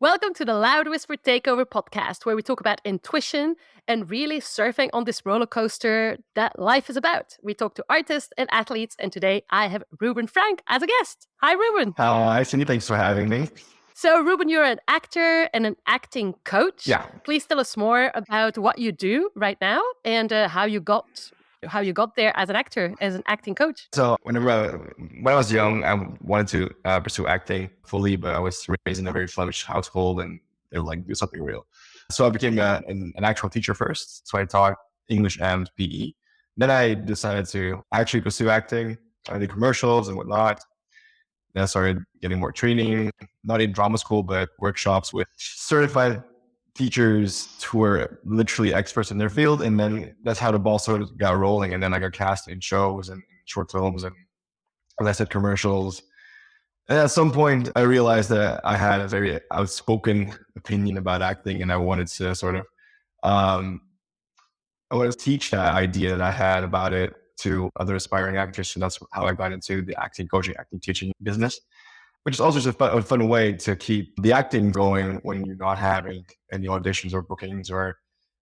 Welcome to the Loud Whisper Takeover podcast, where we talk about intuition and really surfing on this roller coaster that life is about. We talk to artists and athletes, and today I have Ruben Francq as a guest. Hi, Ruben. Hi, Cindy. Thanks for having me. So, Ruben, you're an actor and an acting coach. Yeah. Please tell us more about what you do right now and how you got there as an actor, as an acting coach. So when I was young, I wanted to pursue acting fully, but I was raised in a very Flemish household, and they were like, do something real. So I became an actual teacher first. So I taught English and PE. Then I decided to actually pursue acting. I did commercials and whatnot. Then I started getting more training, not in drama school, but workshops with certified teachers who were literally experts in their field. And then that's how the ball sort of got rolling. And then I got cast in shows and short films and, as I said, commercials. And at some point, I realized that I had a very outspoken opinion about acting, and I wanted to sort of, I wanted to teach that idea that I had about it to other aspiring actors. So that's how I got into the acting coaching, acting teaching business, which is also just a fun way to keep the acting going when you're not having any auditions or bookings, or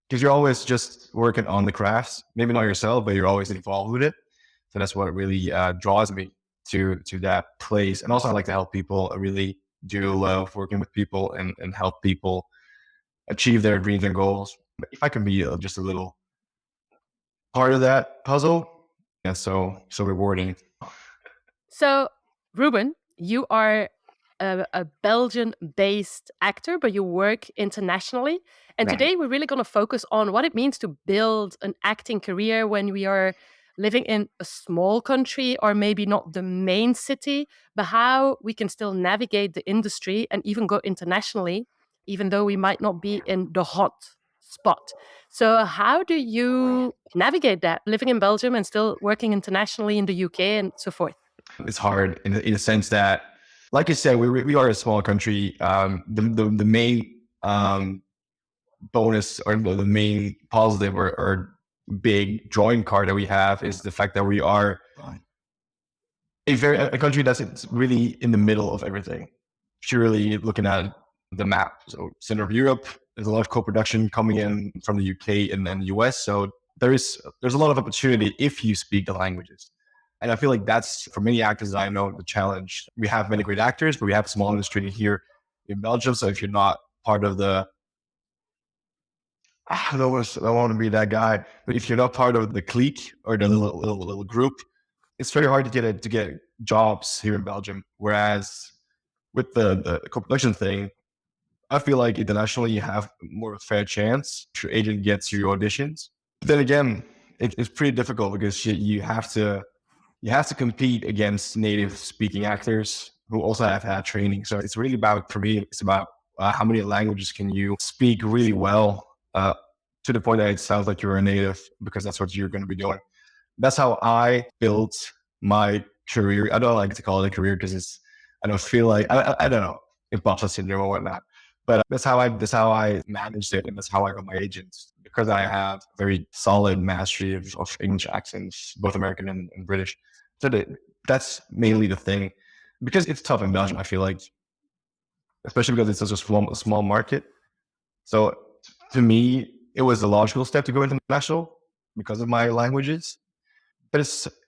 because you're always just working on the crafts, maybe not yourself, but you're always involved with it. So that's what really draws me to that place. And also I like to help people. I really do love working with people and help people achieve their dreams and goals. But if I can be just a little part of that puzzle, yeah, so rewarding. So, Ruben, you are a Belgian-based actor, but you work internationally. And Right. today we're really going to focus on what it means to build an acting career when we are living in a small country or maybe not the main city, but how we can still navigate the industry and even go internationally, even though we might not be in the hot spot. So how do you navigate that, living in Belgium and still working internationally in the UK and so forth? It's hard in a sense that, like I said, we are a small country. The main bonus, or the main positive or big drawing card that we have is the fact that we are a country that's really in the middle of everything. Purely looking at the map, so center of Europe, there's a lot of co-production coming in from the UK and the US. So there's a lot of opportunity if you speak the languages. And I feel like that's, for many actors I know, the challenge. We have many great actors, but we have a small industry here in Belgium. So if you're not part of the, I don't want to be that guy, but if you're not part of the clique or the little group, it's very hard to get jobs here in Belgium. Whereas with the co-production thing, I feel like internationally you have more of a fair chance. Your agent gets your auditions. But then again, it's pretty difficult because you have to compete against native speaking actors who also have had training. So it's really about, for me, it's about how many languages can you speak really well to the point that it sounds like you're a native, because that's what you're going to be doing. That's how I built my career. I don't like to call it a career because I don't feel like, I don't know, imposter syndrome or whatnot. But that's how I managed it, and that's how I got my agents, because I have very solid mastery of English accents, both American and British. So that's mainly the thing, because it's tough in Belgium. I feel like, especially because it's such a small market. So to me, it was a logical step to go international because of my languages. But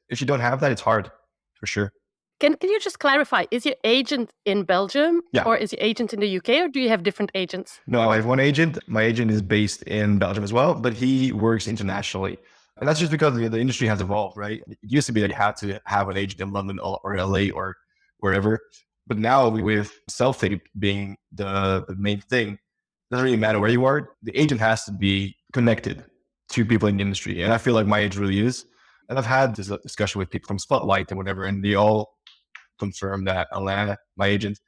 if you don't have that, it's hard, for sure. Can you just clarify, is your agent in Belgium Yeah. or is your agent in the UK, or do you have different agents? No, I have one agent. My agent is based in Belgium as well, but he works internationally. And that's just because the industry has evolved, right? It used to be that you had to have an agent in London or LA or wherever. But now with self-tape being the main thing, it doesn't really matter where you are. The agent has to be connected to people in the industry. And I feel like my agent really is. And I've had this discussion with people from Spotlight and whatever, and they all confirm that Alain, my agent,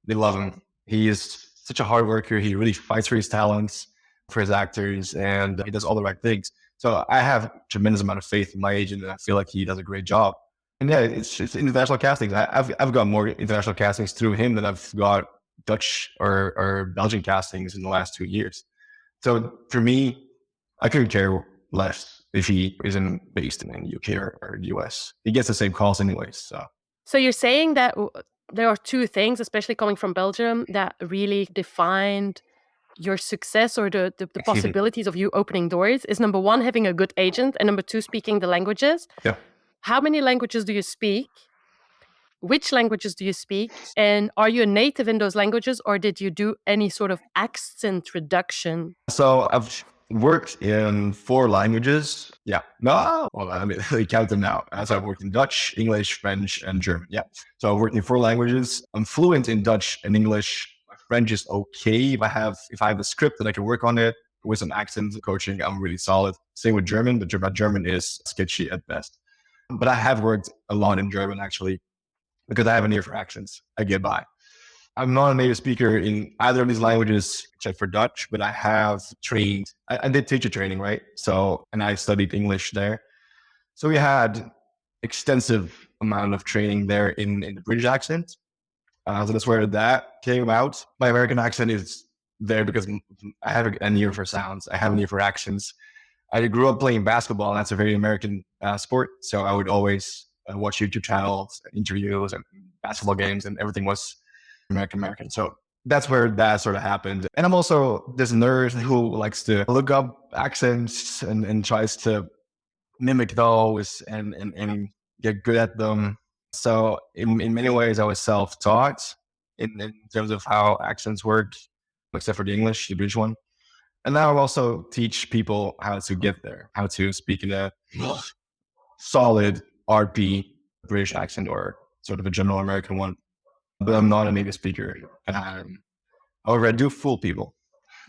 they love him. He is such a hard worker. He really fights for his talents, for his actors, and he does all the right things. So I have a tremendous amount of faith in my agent, and I feel like he does a great job. And yeah, it's international castings. I've got more international castings through him than I've got Dutch or Belgian castings in the last 2 years. So for me, I couldn't care less if he isn't based in the UK or the US. He gets the same calls anyways. So So you're saying that there are two things, especially coming from Belgium, that really defined your success or the possibilities of you opening doors is number one, having a good agent, and number two, speaking the languages. Yeah. How many languages do you speak? Which languages do you speak? And are you a native in those languages, or did you do any sort of accent reduction? So I've worked in 4 languages. Yeah. No. Well, I mean, I count them now. So I've worked in Dutch, English, French, and German. Yeah. So I've worked in 4 languages. I'm fluent in Dutch and English. My French is okay. If I have a script that I can work on it with some accent coaching, I'm really solid. Same with German, but my German is sketchy at best. But I have worked a lot in German actually because I have an ear for accents. I get by. I'm not a native speaker in either of these languages except for Dutch, but I have trained. I did teacher training, right? So, and I studied English there. So we had extensive amount of training there in the British accent. So that's where that came out. My American accent is there because I have an ear for sounds. I have an ear for accents. I grew up playing basketball, and that's a very American sport. So I would always watch YouTube channels, interviews, and basketball games, and everything was American. So that's where that sort of happened. And I'm also this nerd who likes to look up accents and tries to mimic those and get good at them. So in many ways, I was self-taught in terms of how accents work, except for the English, the British one. And now I also teach people how to get there, how to speak in a solid RP British accent or sort of a general American one. But I'm not a native speaker. However, I do fool people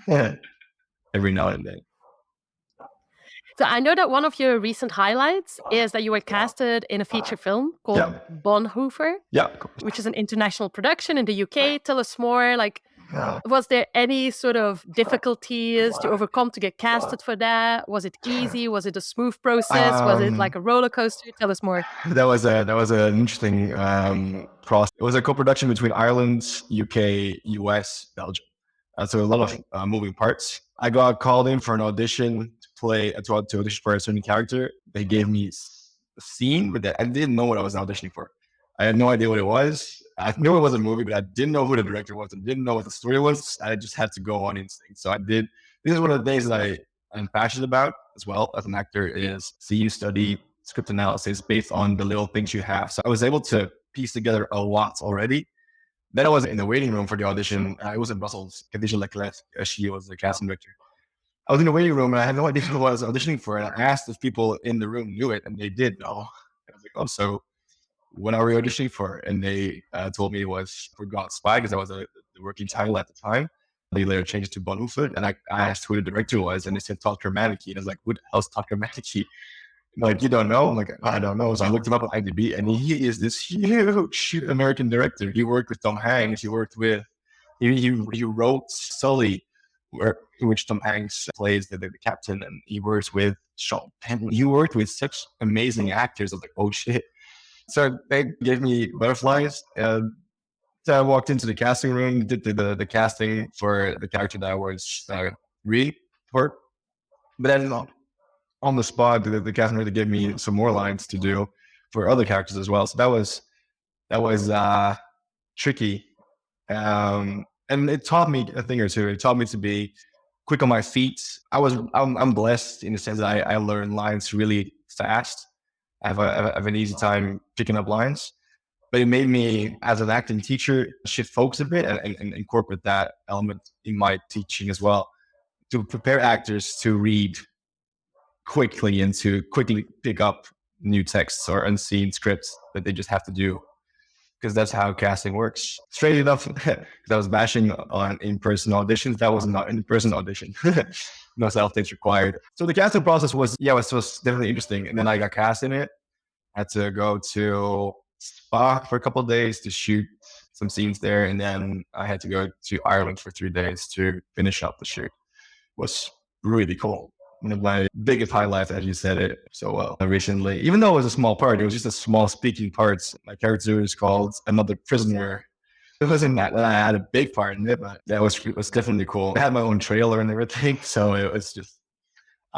every now and then. So I know that one of your recent highlights is that you were casted in a feature film called Yeah. Bonhoeffer, Yeah. which is an international production in the UK. Tell us more. Like, was there any sort of difficulties to overcome to get casted for that? Was it easy? Was it a smooth process? Was it like a roller coaster? Tell us more. That was an interesting process. It was a co-production between Ireland, UK, US, Belgium. So a lot of moving parts. I got called in for an audition to audition for a certain character. They gave me a scene, but I didn't know what I was auditioning for. I had no idea what it was. I knew it was a movie, but I didn't know who the director was. I didn't know what the story was. I just had to go on instinct. So I did. This is one of the things that I'm passionate about as well as an actor is you study script analysis based on the little things you have. So I was able to piece together a lot already. Then I was in the waiting room for the audition. I was in Brussels. Khadija Leclerc, she was the casting director. I was in the waiting room and I had no idea what I was auditioning for. And I asked if people in the room knew it, and they did know. I was like, oh, so what are we auditioning for? And they told me it was for God's Spy because that was the working title at the time. They later changed it to Bonhoeffer. And I asked who the director was, and they said Todd Kermadeke. And I was like, who the hell's Todd Kermadeke? Like, you don't know? I'm like, I don't know. So I looked him up on IMDb, and he is this huge American director. He worked with Tom Hanks. He worked with, he wrote Sully, in which Tom Hanks plays the captain, and he works with Sean Penn. He worked with such amazing actors. I was like, oh shit. So they gave me butterflies. So I walked into the casting room, did the casting for the character that I was reading for. But then on the spot, the casting director gave me some more lines to do for other characters as well. So that was tricky. And it taught me a thing or two. It taught me to be quick on my feet. I'm blessed in the sense that I learn lines really fast. I have an easy time picking up lines. But it made me, as an acting teacher, shift focus a bit and incorporate that element in my teaching as well, to prepare actors to read quickly and to quickly pick up new texts or unseen scripts that they just have to do, because that's how casting works. Straight enough, because I was bashing on in-person auditions, that was not an in-person audition. No self-tapes required. So the casting process was definitely interesting. And then I got cast in it. I had to go to Spa for a couple of days to shoot some scenes there. And then I had to go to Ireland for 3 days to finish up the shoot. It was really cool. One of my biggest highlights, as you said it so well recently. Even though it was a small part, it was just a small speaking part. My character is called Another Prisoner. It wasn't that I had a big part in it, but that was definitely cool. I had my own trailer and everything, so it was just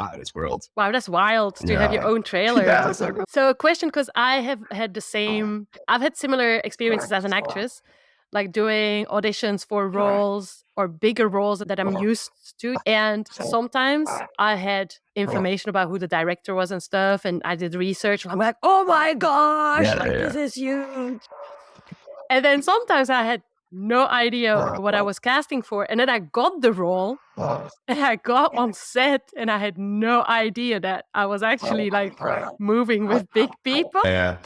out of this world. Wow, that's wild to have your Yeah. own trailer. Yeah. So cool. So a question, because I've had similar experiences as an actress, like doing auditions for roles or bigger roles that I'm used to. And sometimes I had information about who the director was and stuff, and I did research. And I'm like, oh my gosh, Yeah. like Yeah. this is huge. And then sometimes I had no idea what I was casting for. And then I got the role and I got on set and I had no idea that I was actually like moving with big people. Yeah.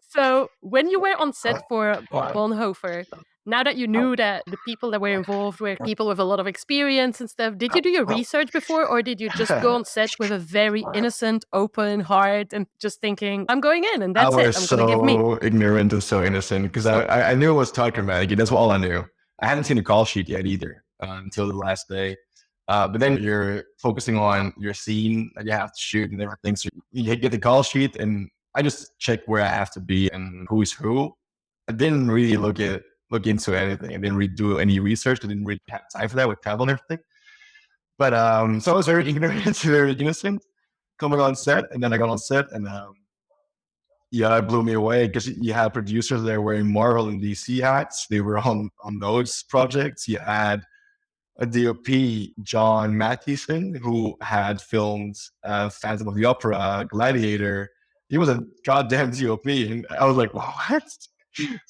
So when you were on set for Bonhoeffer, now that you knew that the people that were involved were people with a lot of experience and stuff, did you do your research before, or did you just go on set with a very innocent, open heart and just thinking, I'm going in and I that's it, was I'm going to give me? so ignorant and so innocent because I knew it was Todd Dramatic. That's all I knew. I hadn't seen the call sheet yet either until the last day. But then you're focusing on your scene that you have to shoot and everything. So you get the call sheet, and I just checked where I have to be and who's who. I didn't really look into anything. I didn't really do any research. I didn't really have time for that with travel and everything. But so I was very ignorant, very innocent coming on set, and then I got on set, and yeah, it blew me away because you had producers there wearing Marvel and DC hats. They were on those projects. You had a DOP, John Mathieson, who had filmed Phantom of the Opera, Gladiator. He was a goddamn DOP, and I was like, what?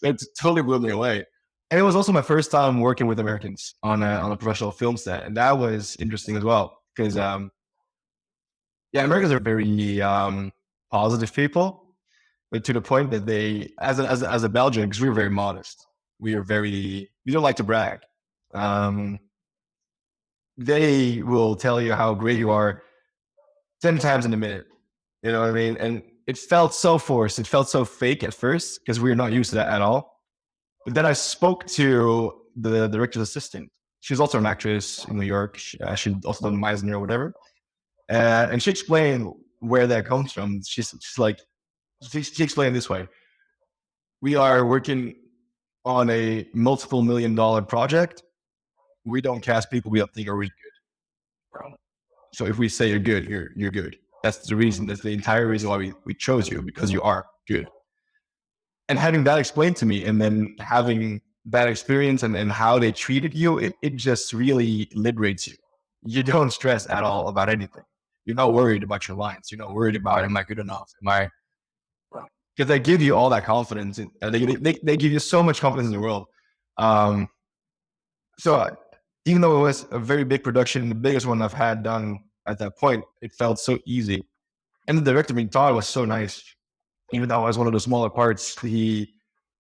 It totally blew me away. And it was also my first time working with Americans on a professional film set, and that was interesting as well because yeah, Americans are very positive people, but to the point that they, as a Belgian, because we were very modest, we don't like to brag. Um, they will tell you how great you are 10 times in a minute. You know what I mean? And it felt so forced. It felt so fake at first because we were not used to that at all. But then I spoke to the director's assistant. She's also an actress in New York. She also done Meisner or whatever. And she explained where that comes from. She's like, she explained it this way. We are working on a multiple $1 million project. We don't cast people we don't think are really good. So if we say you're good, you're good. That's the reason. That's the entire reason why we chose you, because you are good. And having that explained to me, and then having that experience and how they treated you, it just really liberates you. You don't stress at all about anything. You're not worried about your lines. You're not worried about, am I good enough? Am I, because they give you all that confidence. They give you so much confidence in the world. Um, so even though it was a very big production, the biggest one I've had done at that point, it felt so easy. And the director, Todd, was so nice. Even though I was one of the smaller parts, he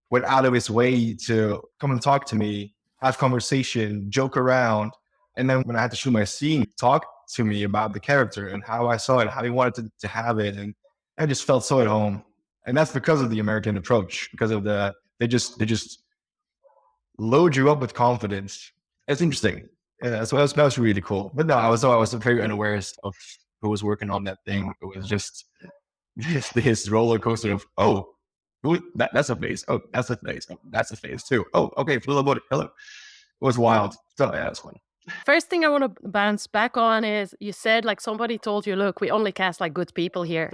went out of his way to come and talk to me, have conversation, joke around. And then when I had to shoot my scene, talk to me about the character and how I saw it, how he wanted to have it. And I just felt so at home. And that's because of the American approach, because of they just load you up with confidence. It's interesting. Yeah, so that was really cool. But no, I was very unaware of who was working on that thing. It was just this roller coaster of, oh, that's a face. Oh, that's a face. Oh, that's a face too. Oh, okay, hello. It was wild. So yeah, that's fun. First thing I want to bounce back on is you said like somebody told you, look, we only cast like good people here.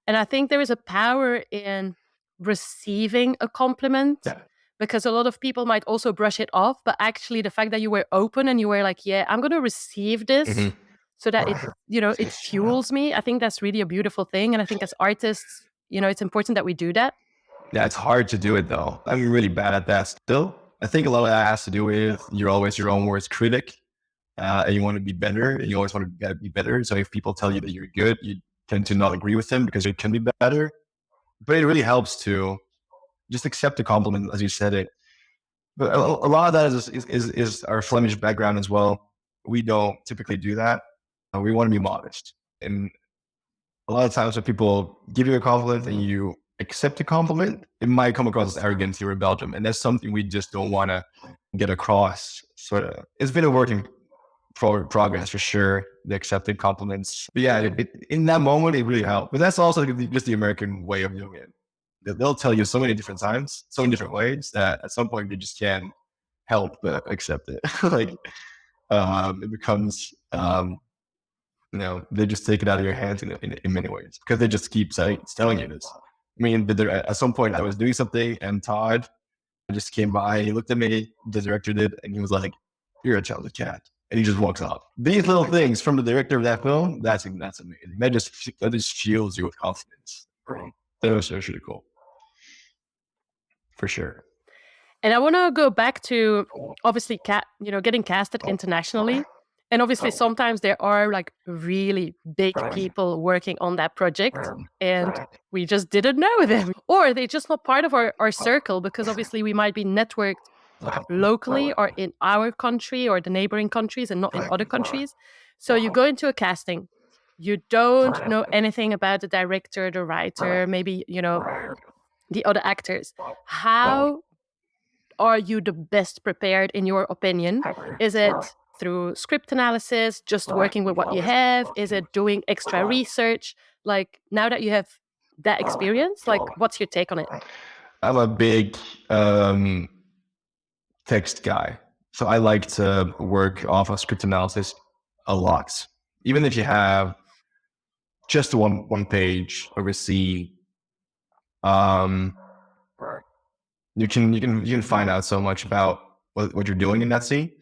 And I think there is a power in receiving a compliment, Yeah. because a lot of people might also brush it off. But actually, the fact that you were open and you were like, yeah, I'm going to receive this so that it fuels me. I think that's really a beautiful thing. And I think as artists, it's important that we do that. Yeah, it's hard to do it though. I'm really bad at that still. I think a lot of that has to do with you're always your own worst critic, and you want to be better, and you always want to be better. So if people tell you that you're good, you tend to not agree with them because it can be better. But it really helps to just accept the compliment as you said it. But a lot of that is our Flemish background as well. We don't typically do that. We want to be modest, and a lot of times when people give you a compliment and you accept a compliment, it might come across as arrogance here in Belgium, and that's something we just don't want to get across. Sort of, it's been a work in progress for sure. The accepted compliments, but yeah, in that moment it really helped. But that's also just the American way of doing it. They'll tell you so many different times, so many different ways that at some point you just can't help but accept it. Like it becomes They just take it out of your hands in many ways because they just keep telling you this. I mean, at some point I was doing something and Todd just came by, he looked at me, the director did, and he was like, "You're a talented cat." And he just walks off. These little things from the director of that film, that's amazing. That just fuels you with confidence. That was really cool. For sure. And I want to go back to obviously getting casted internationally. And obviously sometimes there are like really big people working on that project and we just didn't know them, or they're just not part of our circle, because obviously we might be networked locally or in our country or the neighboring countries and not in other countries. So you go into a casting, you don't know anything about the director, the writer, maybe, the other actors. How are you the best prepared in your opinion? Is it through script analysis, just working with what you have? Is it doing extra research? Like, now that you have that experience, like, what's your take on it? I'm a big text guy. So I like to work off of script analysis a lot. Even if you have just one page of a scene, you can find out so much about what you're doing in that scene.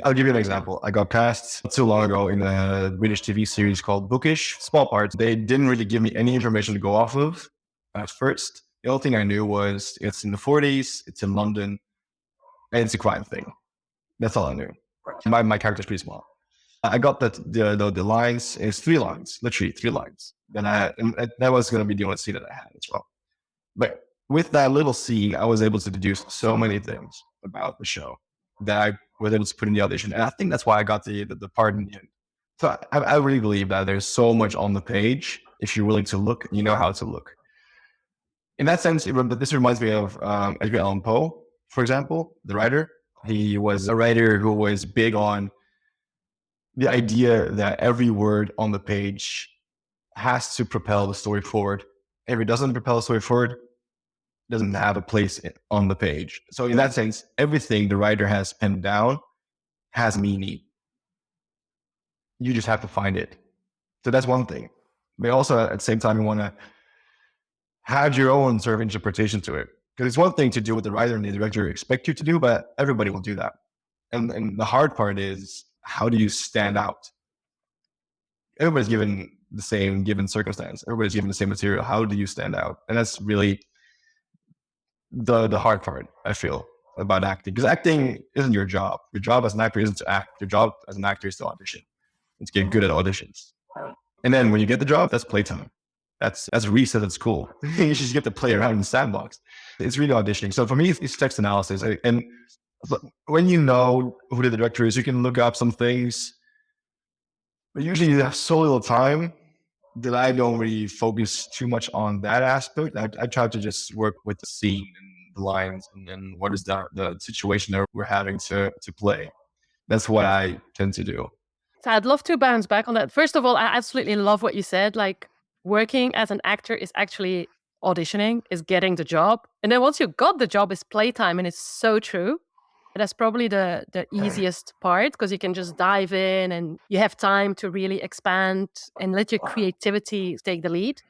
I'll give you an example. I got cast not too long ago in a British TV series called Bookish. Small parts. They didn't really give me any information to go off of at first. The only thing I knew was it's in the 40s, it's in London, and it's a crime thing. That's all I knew. My character's pretty small. I got the lines. It's 3 lines, literally 3 lines. And that was going to be the only scene that I had as well. But with that little scene, I was able to deduce so many things about the show that I was able to put in the audition. And I think that's why I got the part in the end. So I really believe that there's so much on the page. If you're willing to look, you know how to look. In that sense, this reminds me of Edgar Allan Poe, for example, the writer. He was a writer who was big on the idea that every word on the page has to propel the story forward. If it doesn't propel the story forward, doesn't have a place on the page. So in that sense, everything the writer has penned down has meaning. You just have to find it. So that's one thing. But also at the same time, you want to have your own sort of interpretation to it. Because it's one thing to do what the writer and the director expect you to do, but everybody will do that. And the hard part is, how do you stand out? Everybody's given the same given circumstance. Everybody's given the same material. How do you stand out? And that's really the hard part, I feel, about acting. Because acting isn't your job. Your job as an actor isn't to act. Your job as an actor is to audition. And to get good at auditions. And then when you get the job, that's playtime. That's reset at school. You just get to play around in the sandbox. It's really auditioning. So for me, it's text analysis. And when you know who the director is, you can look up some things. But usually you have so little time that I don't really focus too much on that aspect. I try to just work with the scene and the lines and what is the situation that we're having to play. That's what I tend to do. So I'd love to bounce back on that. First of all, I absolutely love what you said. Like, working as an actor is actually auditioning, is getting the job. And then once you got the job, is playtime. And it's so true. That's probably the easiest part, because you can just dive in and you have time to really expand and let your creativity take the lead.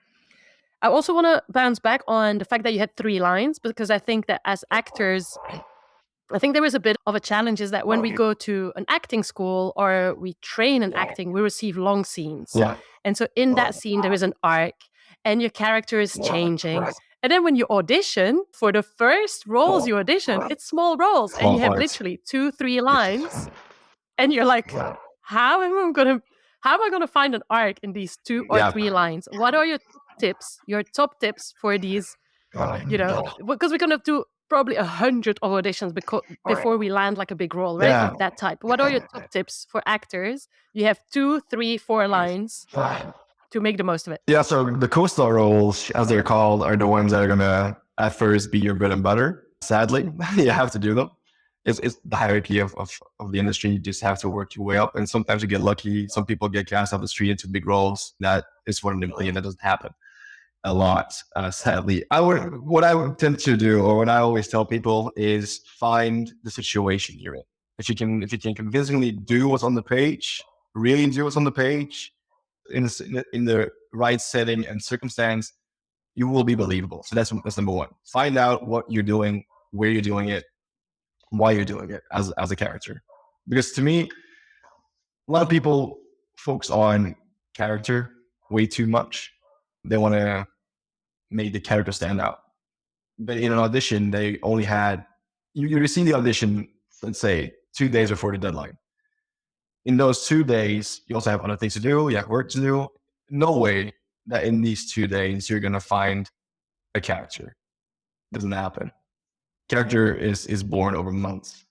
I also want to bounce back on the fact that you had 3 lines, because I think that as actors, I think there is a bit of a challenge is that when we go to an acting school or we train in acting, we receive long scenes. Yeah. And so in that scene, there is an arc and your character is changing. And then when you audition, for the first roles you audition, it's small roles and you have literally 2-3 lines. And you're like, how am I going to find an arc in these 2 or 3 lines? What are your tips, your top tips for these, because we're going to do probably 100 auditions before we land like a big role, right? Yeah. Of that type. What are your top tips for actors? You have 2, 3, 4 lines to make the most of it. Yeah, so the co-star roles, as they're called, are the ones that are going to at first be your bread and butter. Sadly, you have to do them. It's the hierarchy of the industry. You just have to work your way up. And sometimes you get lucky. Some people get cast off the street into big roles. That is one in a million. That doesn't happen a lot, sadly. What I would tend to do, or what I always tell people, is find the situation you're in. If you can convincingly do what's on the page, really do what's on the page, in the right setting and circumstance, you will be believable. So that's number one. Find out what you're doing, where you're doing it, why you're doing it as a character. Because to me, a lot of people focus on character way too much. They want to make the character stand out. But in an audition, they only had you receive the audition, let's say 2 days before the deadline. In those 2 days, you also have other things to do. You have work to do. No way that in these 2 days you're gonna find a character. It doesn't happen. Character is born over months.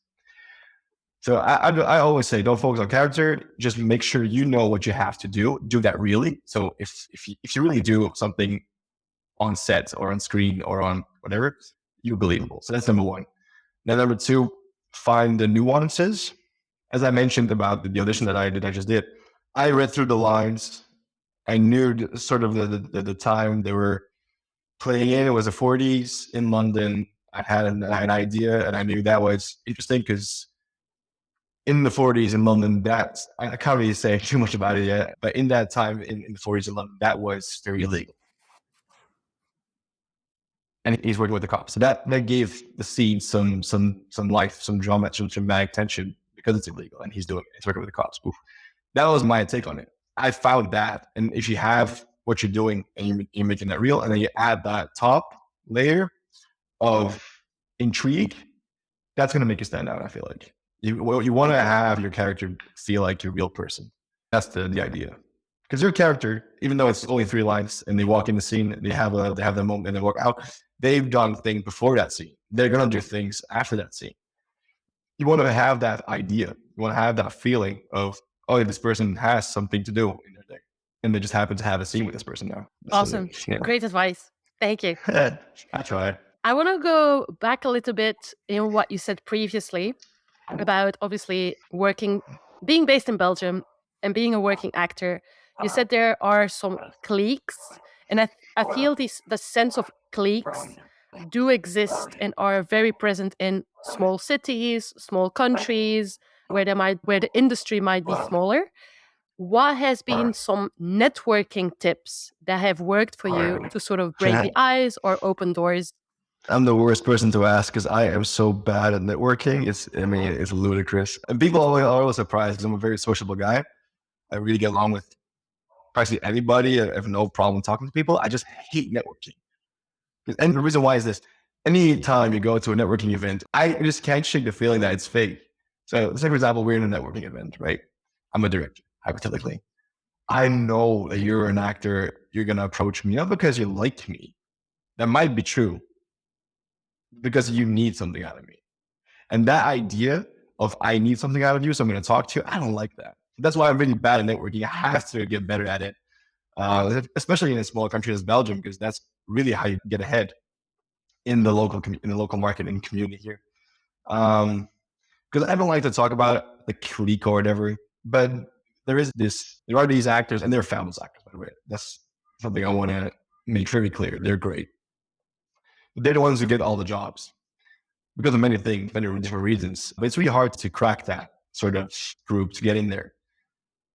So I always say, don't focus on character. Just make sure you know what you have to do. Do that really. So if you really do something on set or on screen or on whatever, you're believable. So that's number one. Then number two, find the nuances. As I mentioned about the audition that I just did, I read through the lines. I knew sort of the time they were playing in. It was the 40s in London. I had an idea, and I knew that was interesting because in the 40s in London, I can't really say too much about it yet, but in that time in the 40s in London, that was very illegal. And he's working with the cops. So that gave the scene some life, some drama, some dramatic tension because it's illegal and he's working with the cops. Oof. That was my take on it. I found that. And if you have what you're doing and you're making that real, and then you add that top layer of intrigue, that's going to make you stand out, I feel like. You want to have your character feel like you're a real person. That's the idea. Because your character, even though it's only 3 lines and they walk in the scene, they have the moment and they walk out, they've done things before that scene. They're going to do things after that scene. You want to have that idea. You want to have that feeling of, oh, this person has something to do in their day. And they just happen to have a scene with this person now. Awesome. So, yeah. Great advice. Thank you. I tried. I want to go back a little bit in what you said previously about obviously being based in Belgium and being a working actor. You said there are some cliques, and I feel the sense of cliques do exist and are very present in small cities, small countries, where the industry might be smaller. What has been some networking tips that have worked for you to sort of break the ice or open doors? I'm the worst person to ask because I am so bad at networking. It's ludicrous. And people are always surprised because I'm a very sociable guy. I really get along with practically anybody. I have no problem talking to people. I just hate networking. And the reason why is this. Anytime you go to a networking event, I just can't shake the feeling that it's fake. So let's say, for example, we're in a networking event, right? I'm a director, hypothetically. I know that you're an actor. You're going to approach me not because you like me. That might be true. Because you need something out of me. And that idea of I need something out of you, so I'm going to talk to you, I don't like that. That's why I'm really bad at networking. I have to get better at it, especially in a small country as Belgium, because that's really how you get ahead in the local market and community here. Because I don't like to talk about the clique or whatever, but there are these actors, and they're fabulous actors, by the way. That's something I want to make very clear. They're great. They're the ones who get all the jobs because of many things, many different reasons. But it's really hard to crack that sort of group to get in there.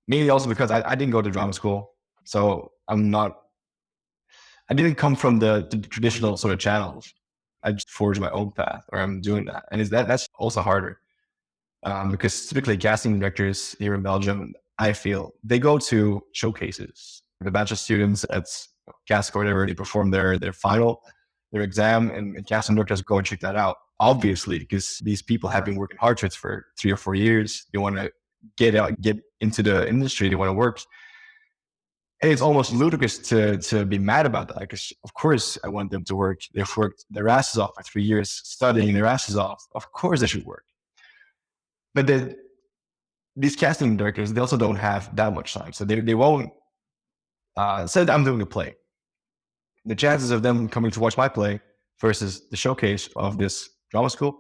Mainly also because I didn't go to drama school. So I didn't come from the traditional sort of channels. I just forged my own path, or I'm doing that. And that's also harder because typically casting directors here in Belgium, I feel, they go to showcases. The bachelor students at cast or whatever, they perform their exam, and casting directors go and check that out. Obviously, because these people have been working hard for 3 or 4 years. They want to get into the industry. They want to work. And it's almost ludicrous to be mad about that. Because of course I want them to work. They've worked their asses off for 3 years, studying their asses off. Of course they should work. But these casting directors, they also don't have that much time. So they won't say that I'm doing a play. The chances of them coming to watch my play versus the showcase of this drama school,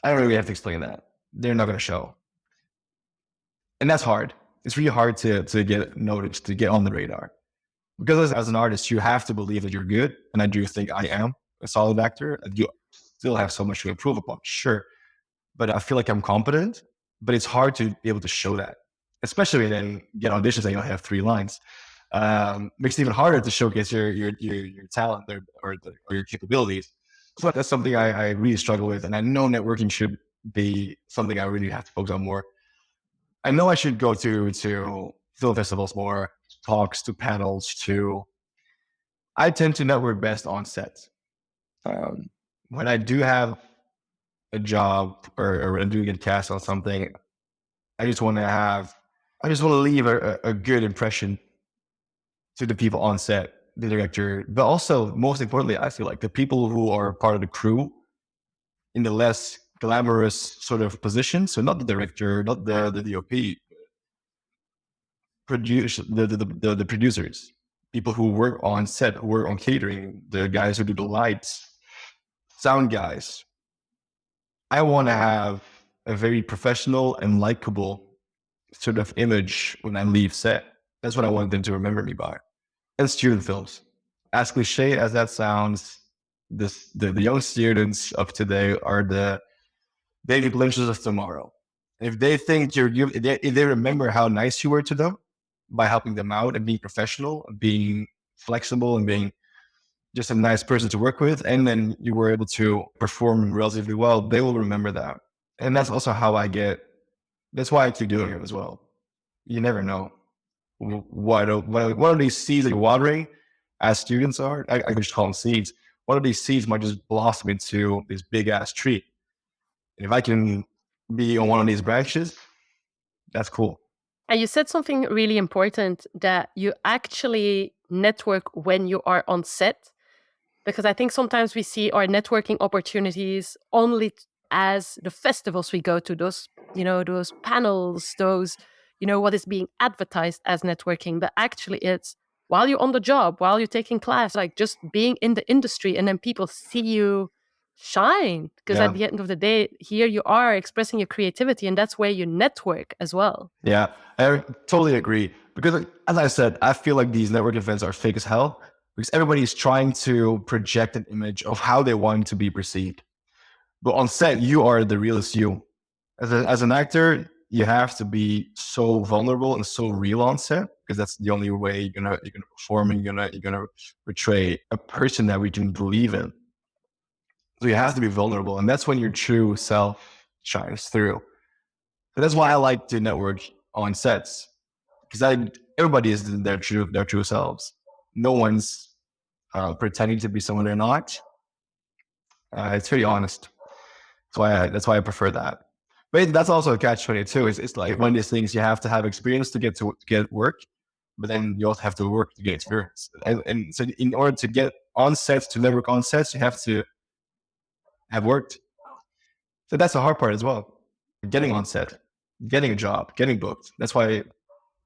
I don't really have to explain that. They're not going to show. And that's hard. It's really hard to get noticed, to get on the radar. Because as an artist, you have to believe that you're good. And I do think I am a solid actor. I do still have so much to improve upon, sure. But I feel like I'm competent. But it's hard to be able to show that. especially then get auditions and you only have 3 lines. Makes it even harder to showcase your talent or your capabilities. So that's something I really struggle with, and I know networking should be something I really have to focus on more. I know I should go to film festivals more, talks, to panels. To I tend to network best on set. When I do have a job or I do get cast on something, I just want to leave a good impression to the people on set, the director, but also most importantly, I feel like the people who are part of the crew in the less glamorous sort of position. So not the director, not the DOP, the producers, people who work on set, who work on catering, the guys who do the lights, sound guys. I want to have a very professional and likable sort of image when I leave set. That's what I want them to remember me by. And student films. As cliche as that sounds, the young students of today are the David Lynch's of tomorrow. If they think if they remember how nice you were to them by helping them out and being professional, and being flexible and being just a nice person to work with, and then you were able to perform relatively well, they will remember that. And that's also how that's why I keep doing it as well. You never know what one of these seeds that you're watering as students are. I could just call them seeds. One of these seeds might just blossom into this big ass tree. And if I can be on one of these branches, that's cool. And you said something really important, that you actually network when you are on set. Because I think sometimes we see our networking opportunities only as the festivals we go to, those, those panels, those, what is being advertised as networking. But actually, it's while you're on the job, while you're taking class, like just being in the industry, and then people see you shine. Because at Yeah. the end of the day, here you are expressing your creativity, and that's where you network as well. Yeah, I totally agree. Because as I said, I feel like these network events are fake as hell because everybody's trying to project an image of how they want to be perceived. But on set, you are the realest you. As an actor, you have to be so vulnerable and so real on set because that's the only way you're gonna perform and you're gonna portray a person that we can believe in. So you have to be vulnerable, and that's when your true self shines through. So that's why I like to network on sets because everybody is their true selves. No one's pretending to be someone they're not. It's pretty honest. That's why I prefer that. But that's also a catch-22. It's like one of these things, you have to have experience to get work, but then you also have to work to get experience. And so in order to get on sets, to network on sets, you have to have worked. So that's the hard part as well. Getting on set, getting a job, getting booked. That's why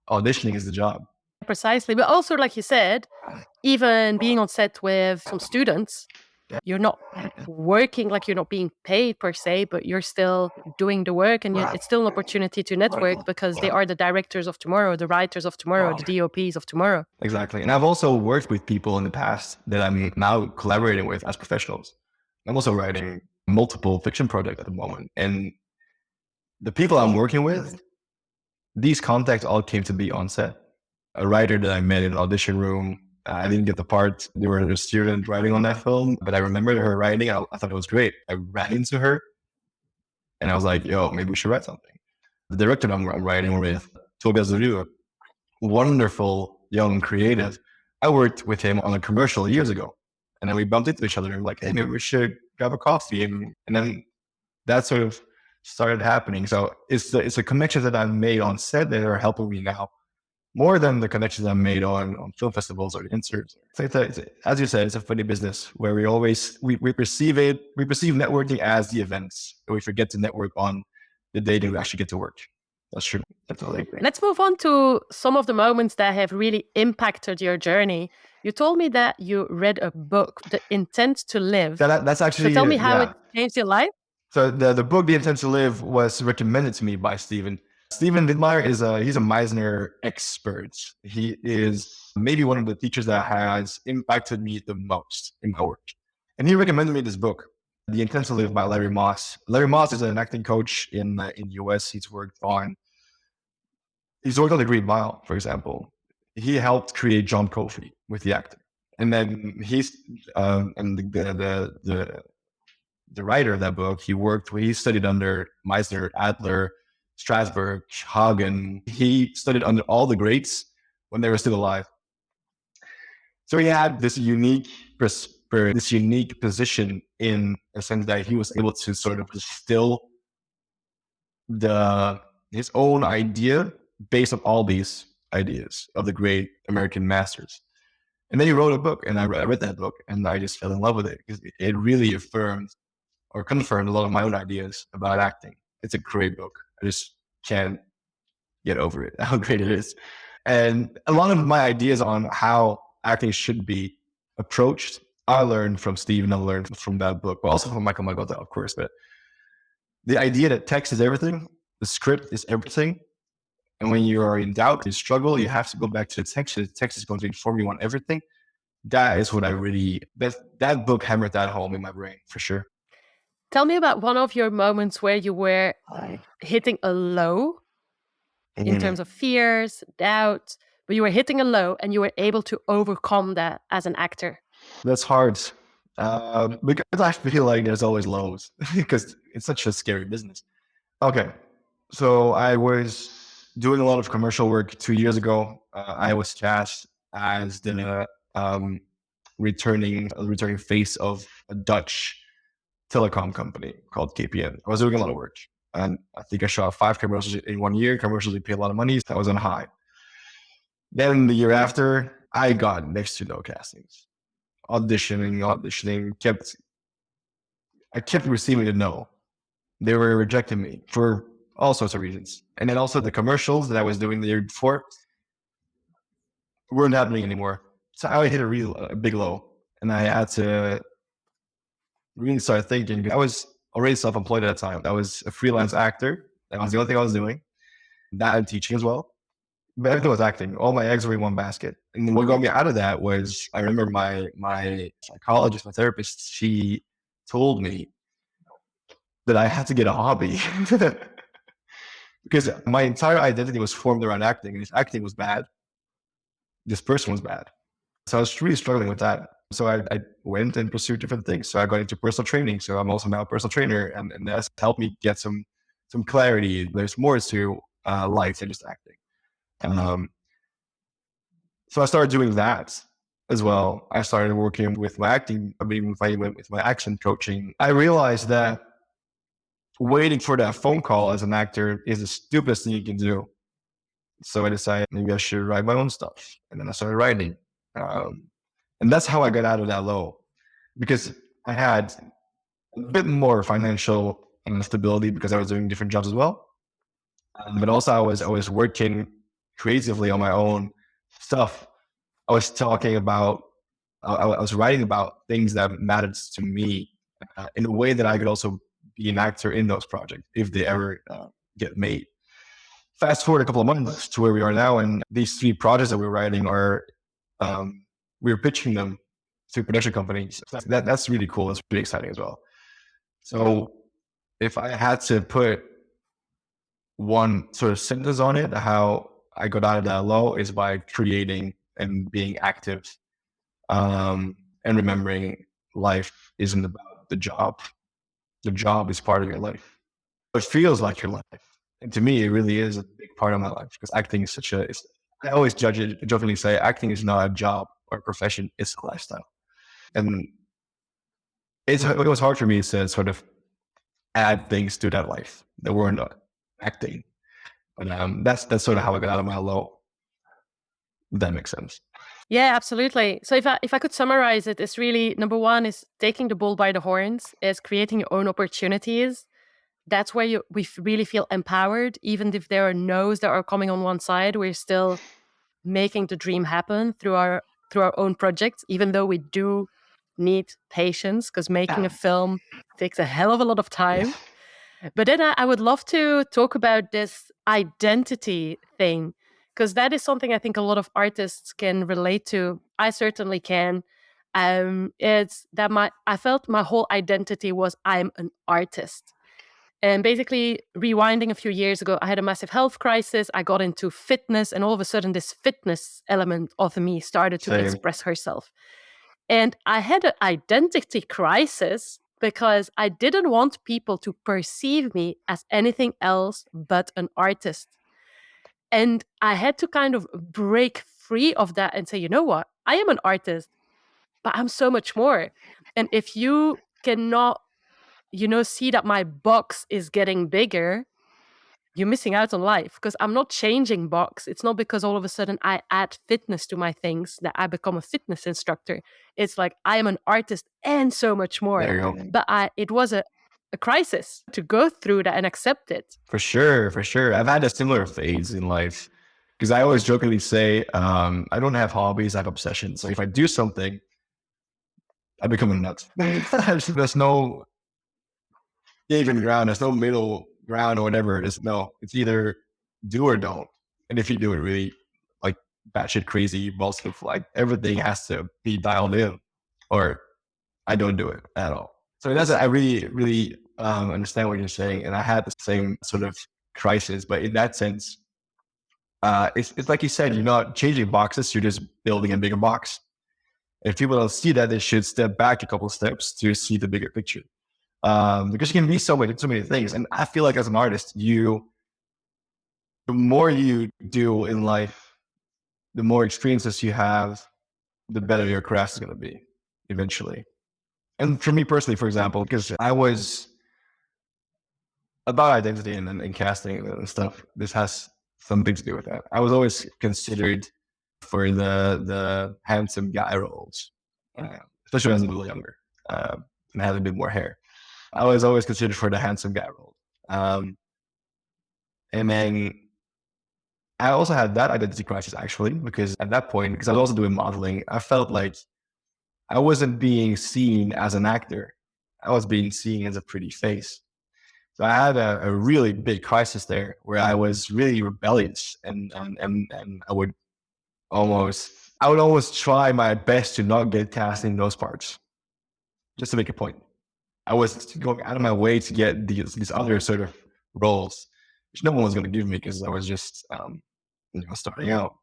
auditioning is the job. Precisely. But also, like you said, even being on set with some students, you're not working, like you're not being paid per se, but you're still doing the work, and it's still an opportunity to network because they are the directors of tomorrow, the writers of tomorrow, the DOPs of tomorrow. Exactly. And I've also worked with people in the past that I'm now collaborating with as professionals. I'm also writing multiple fiction projects at the moment. And the people I'm working with, these contacts all came to be on set. A writer that I met in an audition room, I didn't get the part. They were a student writing on that film, but I remembered her writing. I thought it was great. I ran into her and I was like, yo, maybe we should write something. The director I'm writing with, Tobias Rue, wonderful young creative. I worked with him on a commercial years ago. And then we bumped into each other and like, hey, maybe we should grab a coffee. And then that sort of started happening. So it's the connections that I've made on set that are helping me now more than the connections I made on film festivals or inserts. As you said, it's a funny business where we perceive networking as the events, and we forget to network on the day that we actually get to work. That's true. That's all I agree. Let's move on to some of the moments that have really impacted your journey. You told me that you read a book, The Intent to Live. That's actually. So tell me how it changed your life. So the book, The Intent to Live, was recommended to me by Steven. Steven Dittmeyer he's a Meisner expert. He is maybe one of the teachers that has impacted me the most in my work. And he recommended me this book, The Intent to Live by Larry Moss. Larry Moss is an acting coach in the US. He's worked on He's worked on the Green Mile, for example. He helped create John Coffey with the actor, and then he's and the writer of that book. He studied under Meisner, Adler, Strasberg, Hagen. He studied under all the greats when they were still alive. So he had this unique position in a sense that he was able to sort of distill his own idea based on all these ideas of the great American masters. And then he wrote a book, and I read that book, and I just fell in love with it because it really affirmed or confirmed a lot of my own ideas about acting. It's a great book. I just can't get over it, how great it is. And a lot of my ideas on how acting should be approached, I learned from Steve and I learned from that book, but also from Michael Magota, of course. But the idea that text is everything, the script is everything, and when you are in doubt, you struggle, you have to go back to the text. The text is going to inform you on everything. That is what that book hammered that home in my brain for sure. Tell me about one of your moments where you were hitting a low in terms of fears, doubt, but you were hitting a low and you were able to overcome that as an actor. That's hard because I feel like there's always lows because it's such a scary business. Okay, so I was doing a lot of commercial work 2 years ago. I was cast as the returning face of a Dutch telecom company called KPN. I was doing a lot of work, and I think I shot 5 commercials in 1 year. Commercials, they pay a lot of money. So I was on high. Then the year after, I got next to no castings. Auditioning. I kept receiving a no. They were rejecting me for all sorts of reasons. And then also the commercials that I was doing the year before weren't happening anymore. So I hit a big low, and I had to really start thinking. I was already self-employed at that time. I was a freelance actor. That was the only thing I was doing. That and teaching as well. But everything was acting. All my eggs were in one basket. And what got me out of that was, I remember my psychologist, my therapist, she told me that I had to get a hobby. Because my entire identity was formed around acting, and if acting was bad, this person was bad. So I was really struggling with that. So I went and pursued different things. So I got into personal training. So I'm also now a personal trainer, and that's helped me get some clarity. There's more to life than just acting. So I started doing that as well. I started working with my acting, with my accent coaching. I realized that waiting for that phone call as an actor is the stupidest thing you can do. So I decided maybe I should write my own stuff. And then I started writing. And that's how I got out of that low, because I had a bit more financial stability because I was doing different jobs as well. But also I was working creatively on my own stuff. I was talking about, I was writing about things that mattered to me in a way that I could also be an actor in those projects if they ever get made. Fast forward a couple of months to where we are now, and these 3 projects that we're writing are, we're pitching them to production companies. That's really cool. That's really exciting as well. So if I had to put one sort of sentence on it, how I got out of that low is by creating and being active, and remembering life isn't about the job. The job is part of your life. It feels like your life. And to me, it really is a big part of my life, because acting is I always jokingly say, acting is not a job or a profession, it's a lifestyle. And it was hard for me to sort of add things to that life that were not acting. But that's sort of how I got out of my low. If that makes sense. Yeah, absolutely. So if I could summarize it, it's really, number one is taking the bull by the horns, is creating your own opportunities. That's where we really feel empowered. Even if there are no's that are coming on one side, we're still making the dream happen through our own projects, even though we do need patience, because making a film takes a hell of a lot of time. But then I would love to talk about this identity thing, because that is something I think a lot of artists can relate to. I certainly can. It's that I felt my whole identity was I'm an artist. And basically, rewinding a few years ago, I had a massive health crisis. I got into fitness, and all of a sudden, this fitness element of me started to Same. express herself. And I had an identity crisis because I didn't want people to perceive me as anything else but an artist. And I had to kind of break free of that and say, you know what? I am an artist, but I'm so much more. And if you cannot, see that my box is getting bigger, you're missing out on life, because I'm not changing box. It's not because all of a sudden I add fitness to my things that I become a fitness instructor. It's like I am an artist and so much more. There you go. But it was a crisis to go through that and accept it. For sure, for sure. I've had a similar phase in life because I always jokingly say, I don't have hobbies, I have obsessions. So if I do something, I become a nut. There's no even ground, there's no middle ground or whatever. It's either do or don't. And if you do it really like batshit crazy, impulsive, like everything has to be dialed in, or I don't do it at all. So I really, really understand what you're saying. And I had the same sort of crisis, but in that sense, it's like you said, you're not changing boxes, you're just building a bigger box. If people don't see that, they should step back a couple of steps to see the bigger picture. Because you can be so many things. And I feel like as an artist, the more you do in life, the more experiences you have, the better your craft is going to be eventually. And for me personally, for example, because I was about identity and casting and stuff, this has something to do with that. I was always considered for the handsome guy roles, especially when I was a little younger and I had a bit more hair. I was always considered for the handsome guy role. And then I also had that identity crisis actually, because at that point, because I was also doing modeling, I felt like I wasn't being seen as an actor. I was being seen as a pretty face. So I had a really big crisis there where I was really rebellious and I would almost try my best to not get cast in those parts, just to make a point. I was going out of my way to get these other sort of roles, which no one was going to give me because I was just starting out.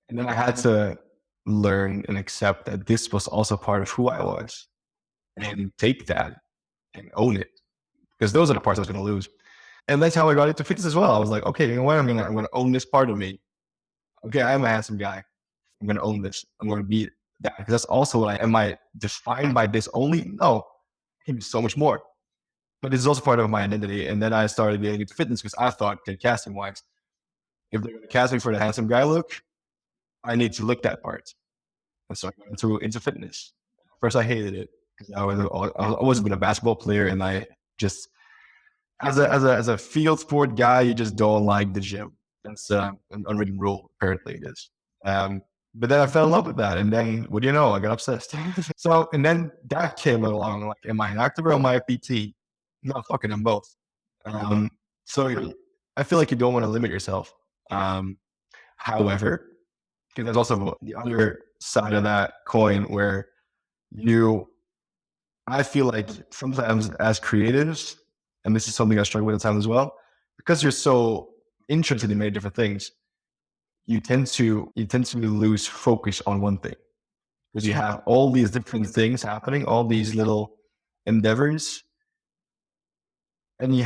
And then I had to learn and accept that this was also part of who I was, and take that and own it, because those are the parts I was going to lose. And that's how I got into fitness as well. I was like, okay, you know what? I'm gonna own this part of me. Okay, I'm a handsome guy. I'm gonna own this. I'm gonna be that, because that's also what I am. I defined by this only? No, I can be so much more. But it's also part of my identity. And then I started getting into fitness because I thought, okay, casting wise, if they're gonna cast me for the handsome guy look, I need to look that part. And so I went into fitness. First, I hated it because I wasn't been a basketball player, and I just as a field sport guy, you just don't like the gym. That's an unwritten rule. Apparently, it is. But then I fell in love with that, and then what do you know? I got obsessed. So, and then that came along. Like, am I an actor or am I a PT? No, fucking, I'm both. So I feel like you don't want to limit yourself. However, because there's also the other side of that coin where I feel like sometimes as creatives, and this is something I struggle with at times as well, because you're so interested in many different things, you tend to lose focus on one thing, because you have all these different things happening, all these little endeavors, and you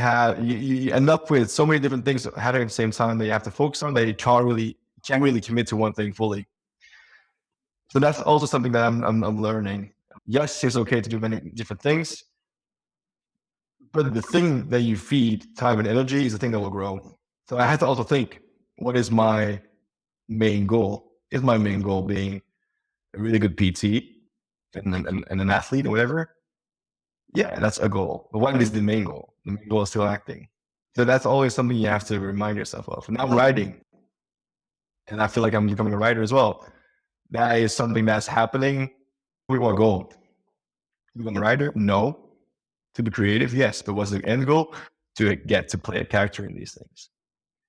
end up with so many different things happening at the same time that you have to focus on, that you can't really commit to one thing fully. So that's also something that I'm learning. Yes, it's okay to do many different things, but the thing that you feed time and energy is the thing that will grow. So I had to also think, what is my main goal? Is my main goal being a really good PT and an athlete or whatever? Yeah, that's a goal. But what is the main goal? The main goal is still acting. So that's always something you have to remind yourself of. And I'm writing, and I feel like I'm becoming a writer as well. That is something that's happening. We want goal. To become a writer? No. To be creative? Yes. But what's the end goal? To get to play a character in these things.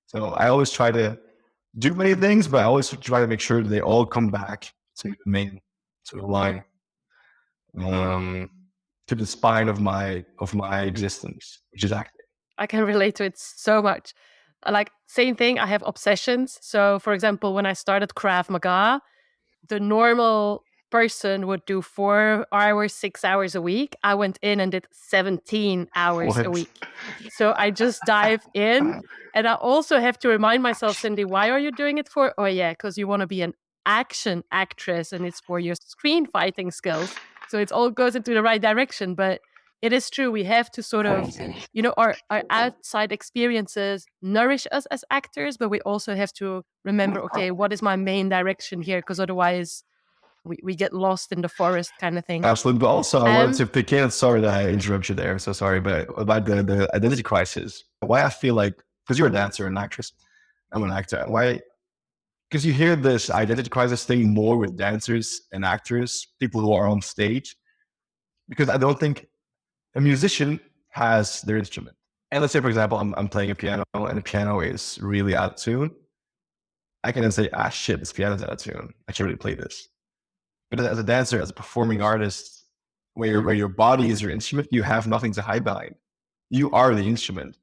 So I always try to do many things, but I always try to make sure that they all come back to the main sort of line, to the spine of my existence, which is acting. I can relate to it so much. Like, same thing, I have obsessions. So, for example, when I started Krav Maga, the normal person would do 4 hours, 6 hours a week. I went in and did 17 hours a What? week. So I just dive in. And I also have to remind myself, Cindy, why are you doing it for? Oh, yeah, because you want to be an action actress and it's for your screen fighting skills. So it all goes into the right direction. But it is true, we have to sort of, our outside experiences nourish us as actors, but we also have to remember, okay, what is my main direction here? Because otherwise we get lost in the forest kind of thing. Absolutely. But also, I wanted Um, to pick in. Sorry that I interrupted you there. So sorry, but about the identity crisis. Why I feel like, because you're a dancer and an actress, I'm an actor. Why? Because you hear this identity crisis thing more with dancers and actors, people who are on stage. Because I don't think a musician has their instrument. And let's say, for example, I'm playing a piano and the piano is really out of tune. I can then say, ah, shit, this piano's out of tune. I can't really play this. But as a dancer, as a performing artist, where your body is your instrument, you have nothing to hide behind. You are the instrument.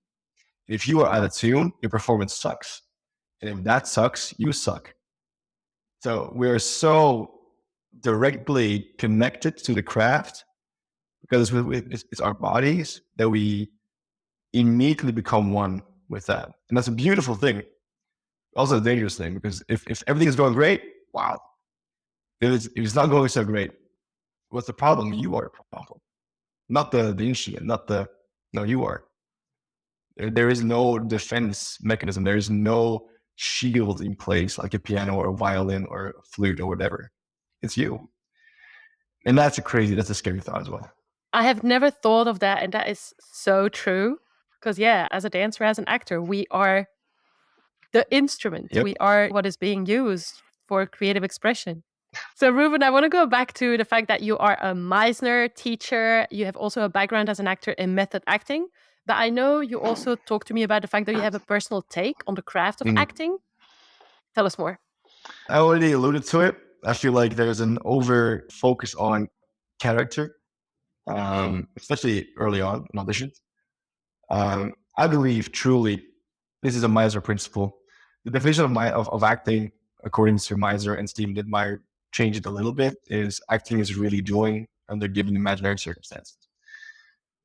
If you are out of tune, your performance sucks. And if that sucks, you suck. So we're so directly connected to the craft because it's our bodies that we immediately become one with that. And that's a beautiful thing. Also a dangerous thing, because if everything is going great, wow. If it's not going so great, what's the problem? You are the problem. Not the instrument, no, you are. There is no defense mechanism. There is no shield in place like a piano or a violin or a flute or whatever. It's you. And that's a scary thought as well. I have never thought of that, and that is so true. Because, yeah, as a dancer, as an actor, we are the instrument. Yep. We are what is being used for creative expression. So, Ruben, I want to go back to the fact that you are a Meisner teacher. You have also a background as an actor in method acting. But I know you also talked to me about the fact that you have a personal take on the craft of Mhm. acting. Tell us more. I already alluded to it. I feel like there's an over focus on character, especially early on in auditions. I believe truly this is a Meisner principle. The definition of acting, according to Meisner and Stephen Dittmeyer, changed it a little bit. Is acting is really doing under given imaginary circumstances.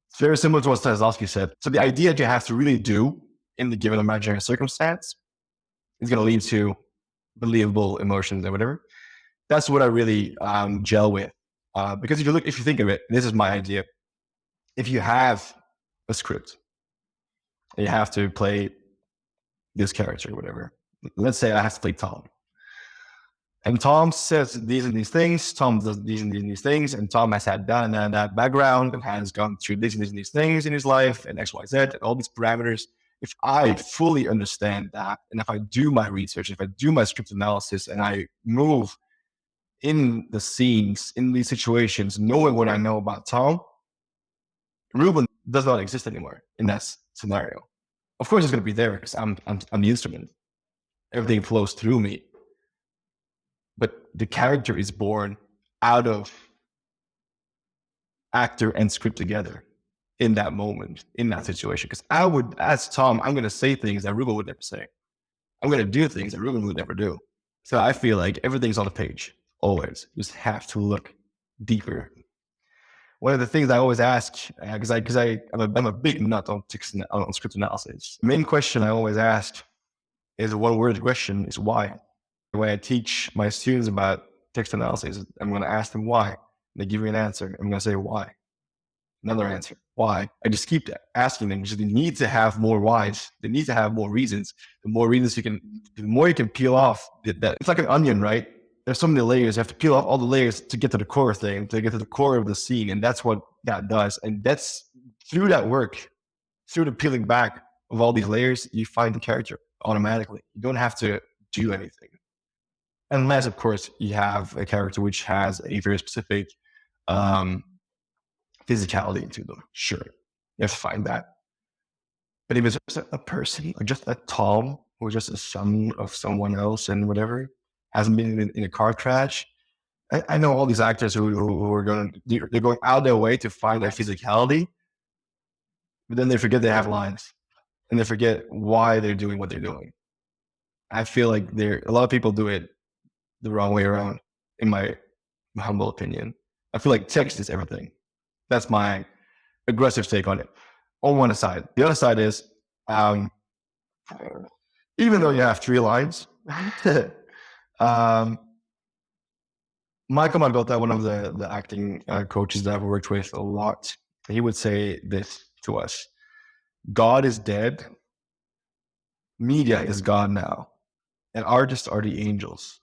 It's very similar to what Stanislavski said. So the idea that you have to really do in the given imaginary circumstance is going to lead to believable emotions and whatever. That's what I really gel with. Because if you think of it, this is my idea. If you have a script, and you have to play this character or whatever. Let's say I have to play Tom. And Tom says these and these things. Tom does these and these things. And Tom has had that background and has gone through these and these things in his life and X, Y, Z, and all these parameters. If I fully understand that, and if I do my research, if I do my script analysis, and I move in the scenes, in these situations, knowing what I know about Tom, Ruben does not exist anymore in that scenario. Of course, it's going to be there because I'm the instrument. Everything flows through me. But the character is born out of actor and script together in that moment, in that situation. Because I would, as Tom, I'm going to say things that Ruben would never say. I'm going to do things that Ruben would never do. So I feel like everything's on the page, always. You just have to look deeper. One of the things I always ask, because I'm a big nut on script analysis. The main question I always ask is a one-word question: is why? When I teach my students about text analysis, I'm going to ask them why. They give me an answer. I'm going to say why. Another answer. Why? I just keep asking them because they need to have more whys. They need to have more reasons. The more reasons the more you can peel off that. It's like an onion, right? There's so many layers. You have to peel off all the layers to get to the core thing, to get to the core of the scene. And that's what that does. And that's through that work, through the peeling back of all these layers, you find the character automatically. You don't have to do anything. Unless, of course, you have a character which has a very specific physicality to them. Sure, you have to find that. But if it's just a person, or just a Tom, who's just a son of someone else and whatever, hasn't been in a car crash, I know all these actors who are they're going out their way to find their physicality. but then they forget they have lines and they forget why they're doing what they're doing. I feel like a lot of people do it the wrong way around, in my humble opinion. I feel like text is everything. That's my aggressive take on it. On one side, the other side is, even though you have 3 lines, Michael Malgotta, one of the acting coaches that I've worked with a lot, he would say this to us: God is dead, media is God now, and artists are the angels.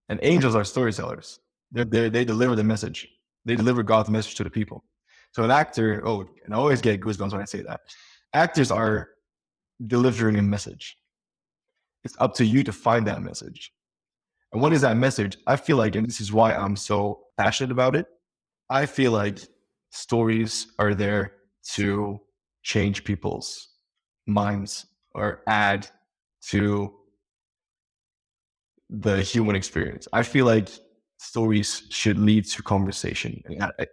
And angels are storytellers. They deliver the message. They deliver God's message to the people. So an actor, and I always get goosebumps when I say that. Actors are delivering a message. It's up to you to find that message. And what is that message? I feel like, and this is why I'm so passionate about it, I feel like stories are there to change people's minds or add to the human experience. I feel like stories should lead to conversation.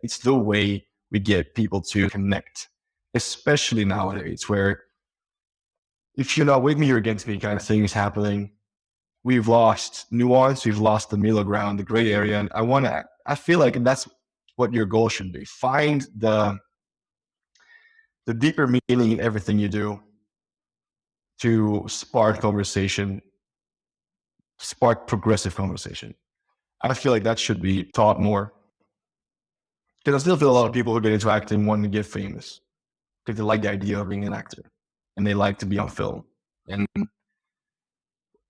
It's the way we get people to connect, especially nowadays, where if you're not with me, you're against me kind of thing is happening. We've lost nuance, we've lost the middle ground, the gray area. And I feel like that's what your goal should be. Find the deeper meaning in everything you do to spark conversation, spark progressive conversation. I feel like that should be taught more. Because I still feel a lot of people who get into acting want to get famous because they like the idea of being an actor and they like to be on film. And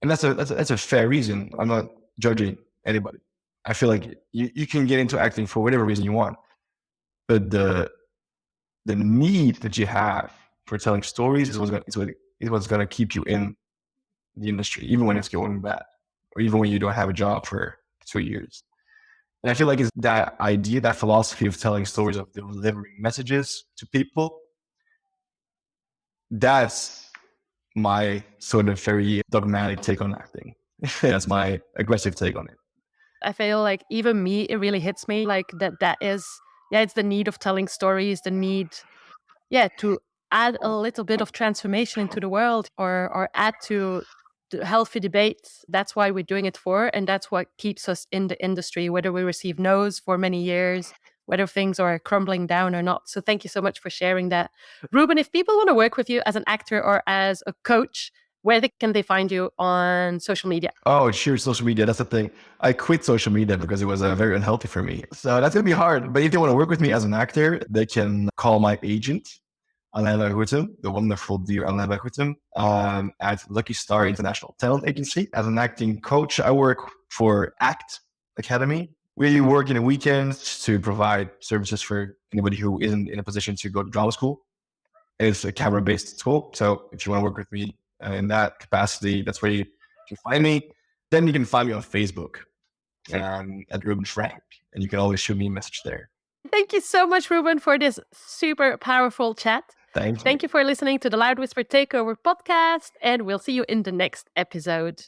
that's a fair reason. I'm not judging anybody. I feel like you can get into acting for whatever reason you want, but the need that you have for telling stories is what's going to keep you in the industry, even when it's going bad, or even when you don't have a job for 2 years. And I feel like it's that idea, that philosophy of telling stories, of delivering messages to people. That's my sort of very dogmatic take on acting. That's my aggressive take on it. I feel like even me, it really hits me like that is, it's the need of telling stories, the need, to add a little bit of transformation into the world, or add to the healthy debates. That's why we're doing it for, and that's what keeps us in the industry, whether we receive no's for many years, whether things are crumbling down or not. So thank you so much for sharing that. Ruben, if people want to work with you as an actor or as a coach, where can they find you on social media? Oh, sure, social media. That's the thing. I quit social media because it was very unhealthy for me. So that's going to be hard. But if they want to work with me as an actor, they can call my agent, Alain Laroutem, the wonderful dear Alain Laroutem, at Lucky Star International Talent Agency. As an acting coach, I work for ACT Academy. We work in the weekends to provide services for anybody who isn't in a position to go to drama school. It's a camera-based school. So if you want to work with me in that capacity, that's where you can find me. Then you can find me on Facebook at Ruben Francq, and you can always shoot me a message there. Thank you so much, Ruben, for this super powerful chat. Thank you. Thank you for listening to the Loud Whisper Takeover podcast, and we'll see you in the next episode.